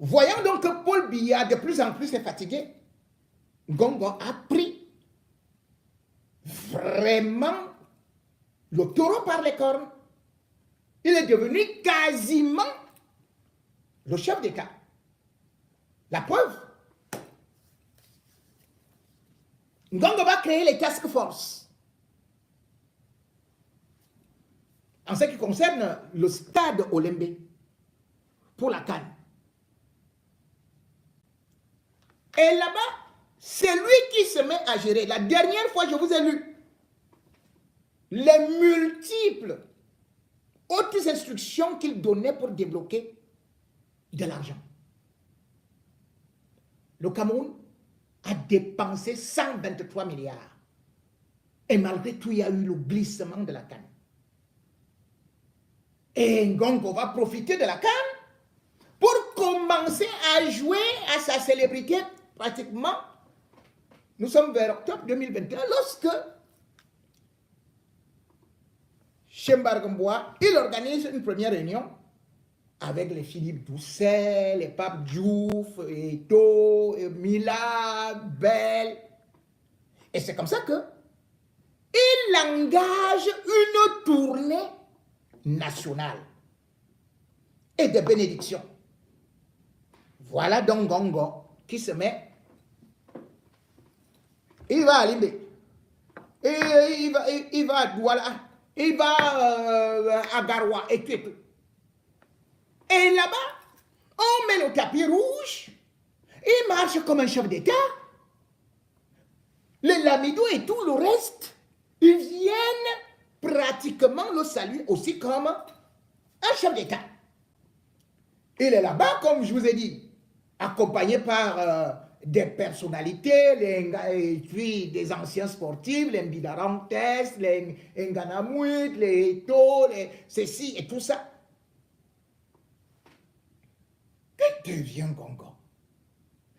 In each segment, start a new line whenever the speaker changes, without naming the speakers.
Voyant donc que Paul Biya de plus en plus est fatigué, Ngongo a pris vraiment le taureau par les cornes. Il est devenu quasiment le chef d'État. La preuve, Ngongo va créer les task force. En ce qui concerne le stade Olembe pour la CAN. Et là-bas, c'est lui qui se met à gérer. La dernière fois, je vous ai lu les multiples autres instructions qu'il donnait pour débloquer de l'argent. Le Cameroun a dépensé 123 milliards. Et malgré tout, il y a eu le glissement de la canne. Et Ngongo va profiter de la canne pour commencer à jouer à sa célébrité pratiquement. Nous sommes vers octobre 2021 lorsque Chembargamboa, il organise une première réunion avec les Philippe Doucet, les Pape Diouf, Eto, Mila, Bell. Et c'est comme ça que il engage une tournée nationale et de bénédiction. Voilà donc Ngongo qui se met. Il va à Limbe. Il va à Douala. Il va à Garoua et tout. Et là-bas, on met le tapis rouge. Il marche comme un chef d'État. Les Lamido et tout le reste, ils viennent pratiquement le saluer aussi comme un chef d'État. Il est là-bas, comme je vous ai dit, accompagné par des personnalités, et puis des anciens sportifs, les Mbidarantes, les Nganamouit, les Eto, les ceci et tout ça. Que devient Ngongo?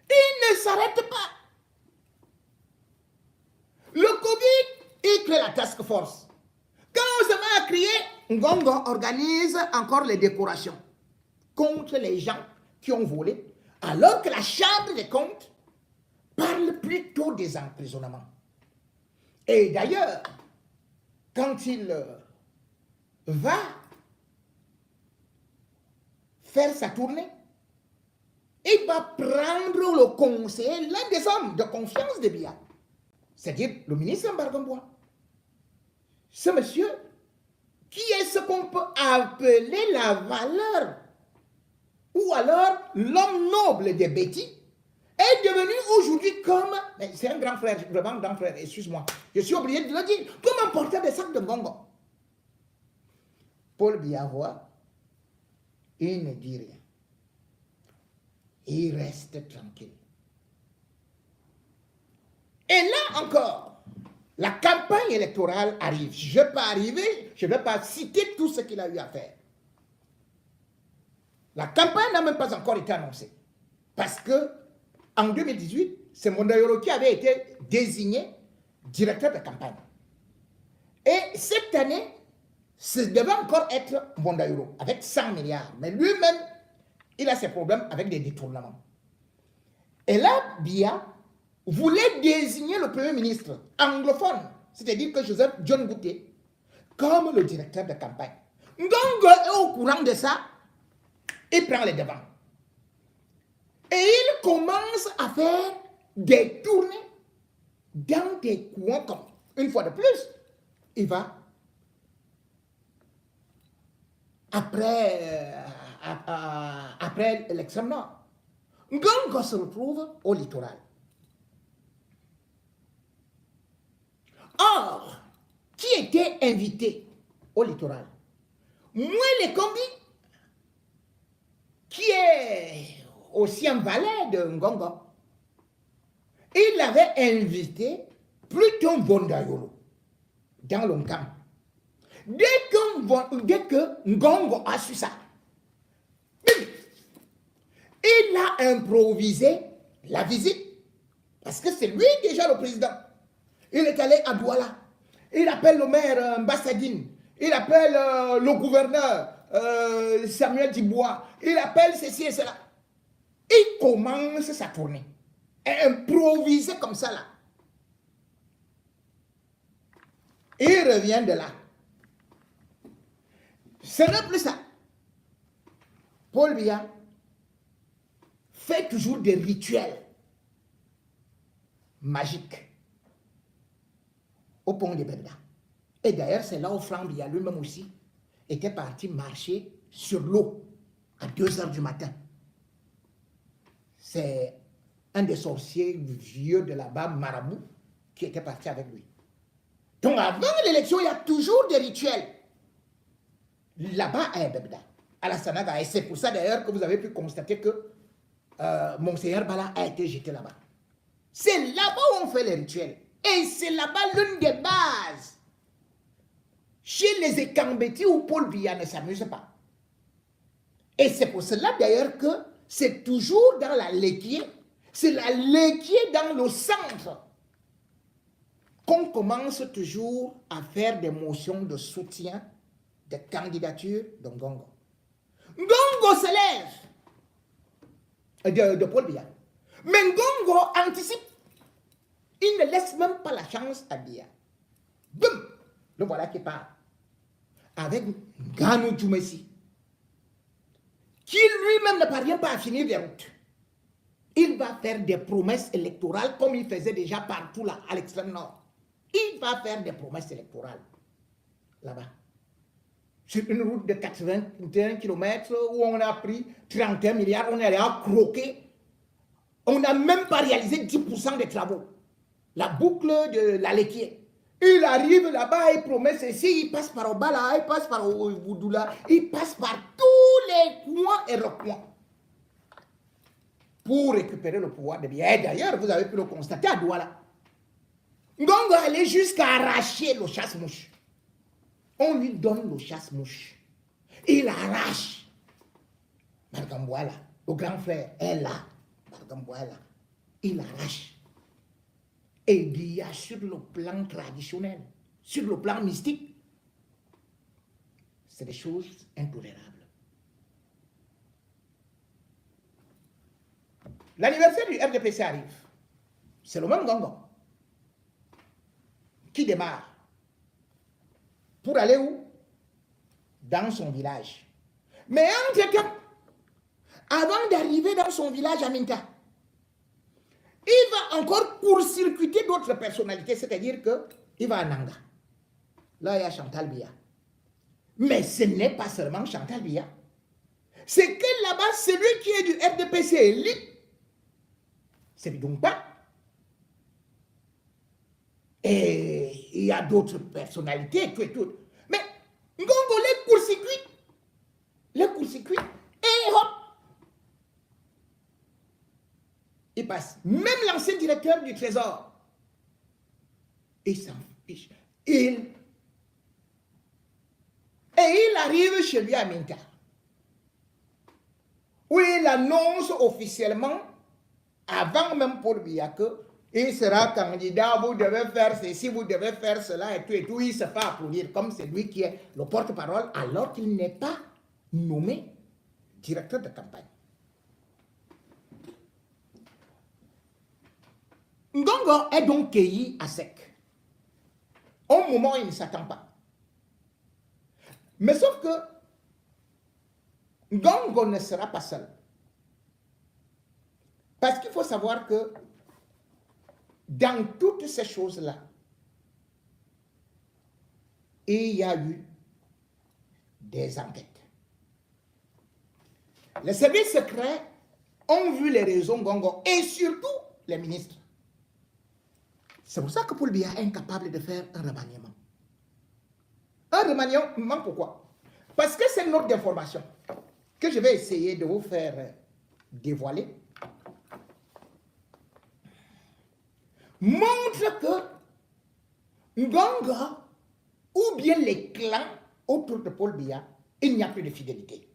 Il ne s'arrête pas. Le Covid, il crée la task force. Quand on se met à crier, Ngongo organise encore les décorations contre les gens qui ont volé, alors que la Chambre des comptes parle plutôt des emprisonnements. Et d'ailleurs, quand il va faire sa tournée, il va prendre le conseiller, l'un des hommes de confiance de Biya, c'est-à-dire le ministre Mbargamboa. Ce monsieur, qui est ce qu'on peut appeler la valeur, ou alors l'homme noble des bêtis, est devenu aujourd'hui comme, c'est un grand frère, vraiment un grand frère, excuse-moi, je suis obligé de le dire, comme un porteur des sacs de Ngongo. Paul Biya voit, il ne dit rien. Il reste tranquille. Et là encore, la campagne électorale arrive. Je ne vais pas citer tout ce qu'il a eu à faire. La campagne n'a même pas encore été annoncée. Parce que en 2018, c'est Mondayoro qui avait été désigné directeur de campagne. Et cette année, ce devait encore être Mondayoro, avec 100 milliards. Mais lui-même, il a ses problèmes avec des détournements. Et là, Biya voulait désigner le Premier ministre anglophone, c'est-à-dire que Joseph John Goutier, comme le directeur de campagne. Ngongo est au courant de ça, il prend les devants. Et il commence à faire des tournées dans des coins comme, une fois de plus, il va, après l'extrême nord, Ngongo se retrouve au littoral. Or, qui était invité au littoral? Mouele Kombi, qui est aussi un valet de Ngongo, il avait invité plutôt Bondayolo dans l'Onkam. Dès que Ngongo a su ça, il a improvisé la visite, parce que c'est lui déjà le président. Il est allé à Douala, il appelle le maire Mbassadine, il appelle le gouverneur Samuel Dibois, il appelle ceci et cela. il commence sa tournée. Improvisé comme ça là. Il revient de là. Ce n'est plus ça. Paul Biya fait toujours des rituels magiques au pont de Bebda. Et d'ailleurs, c'est là où Franck Biya lui-même aussi était parti marcher sur l'eau à 2 h du matin. C'est un des sorciers vieux de là-bas, Marabout, qui était parti avec lui. Donc avant l'élection, il y a toujours des rituels. Là-bas à Bebda, à la Sanaga. Et c'est pour ça d'ailleurs que vous avez pu constater que Monseigneur Bala a été jeté là-bas. C'est là-bas où on fait les rituels. Et c'est là-bas l'une des bases. Chez les Ekambeti où Paul Biya ne s'amuse pas. Et c'est pour cela d'ailleurs que c'est toujours dans la Léquier, c'est la Léquier dans le centre qu'on commence toujours à faire des motions de soutien, de candidature de Ngongo. Ngongo se lève de Paul Biya. Mais Ngongo anticipe. Il ne laisse même pas la chance à Biya. Boum! Le voilà qui part. Avec Ganou Djoumessi, qui lui-même ne parvient pas à finir des routes. Il va faire des promesses électorales comme il faisait déjà partout là, à l'extrême nord. Il va faire des promesses électorales là-bas. Sur une route de 81 km où on a pris 31 milliards, on est allé à croquer. On n'a même pas réalisé 10% des travaux. La boucle de la Léquier. Il arrive là-bas, il promet ceci, il passe par Obala, il passe par Oudoula, il passe par tous les coins et recoins pour récupérer le pouvoir de Biya. Et d'ailleurs, vous avez pu le constater à Douala. Ngongo allait jusqu'à arracher le chasse-mouche. On lui donne le chasse-mouche. Il arrache. Margambouala, le grand frère, est là. Margambouala, il arrache. Et il y a sur le plan traditionnel, sur le plan mystique, c'est des choses intolérables. L'anniversaire du RDPC arrive. C'est le même Ngongo qui démarre. Pour aller où? Dans son village. Mais entre-temps, avant d'arriver dans son village à Minta, il va encore court-circuiter d'autres personnalités, c'est-à-dire qu'il va à Nanga. Là, il y a Chantal Biya. Mais ce n'est pas seulement Chantal Biya. C'est que là-bas, celui qui est du RDPC élite, c'est Bidumpa. Et il y a d'autres personnalités, tout et tout. Mais Ngongo les court-circuit, et hop, il passe. Même l'ancien directeur du Trésor, il s'en fiche. Et il arrive chez lui à Minta, où il annonce officiellement, avant même Paul Biya, qu'il sera candidat, vous devez faire ceci, vous devez faire cela, et tout, il se fait applaudir, comme c'est lui qui est le porte-parole, alors qu'il n'est pas nommé directeur de campagne. Ngongo est donc cueilli à sec. Au moment où il ne s'attend pas. Mais sauf que Ngongo ne sera pas seul. Parce qu'il faut savoir que dans toutes ces choses-là, il y a eu des enquêtes. Les services secrets ont vu les réseaux Ngongo et surtout les ministres. C'est pour ça que Paul Biya est incapable de faire un remaniement. Un remaniement, pourquoi? Parce que c'est une autre d'information que je vais essayer de vous faire dévoiler. Montre que Ngongo, ou bien les clans autour de Paul Biya, il n'y a plus de fidélité.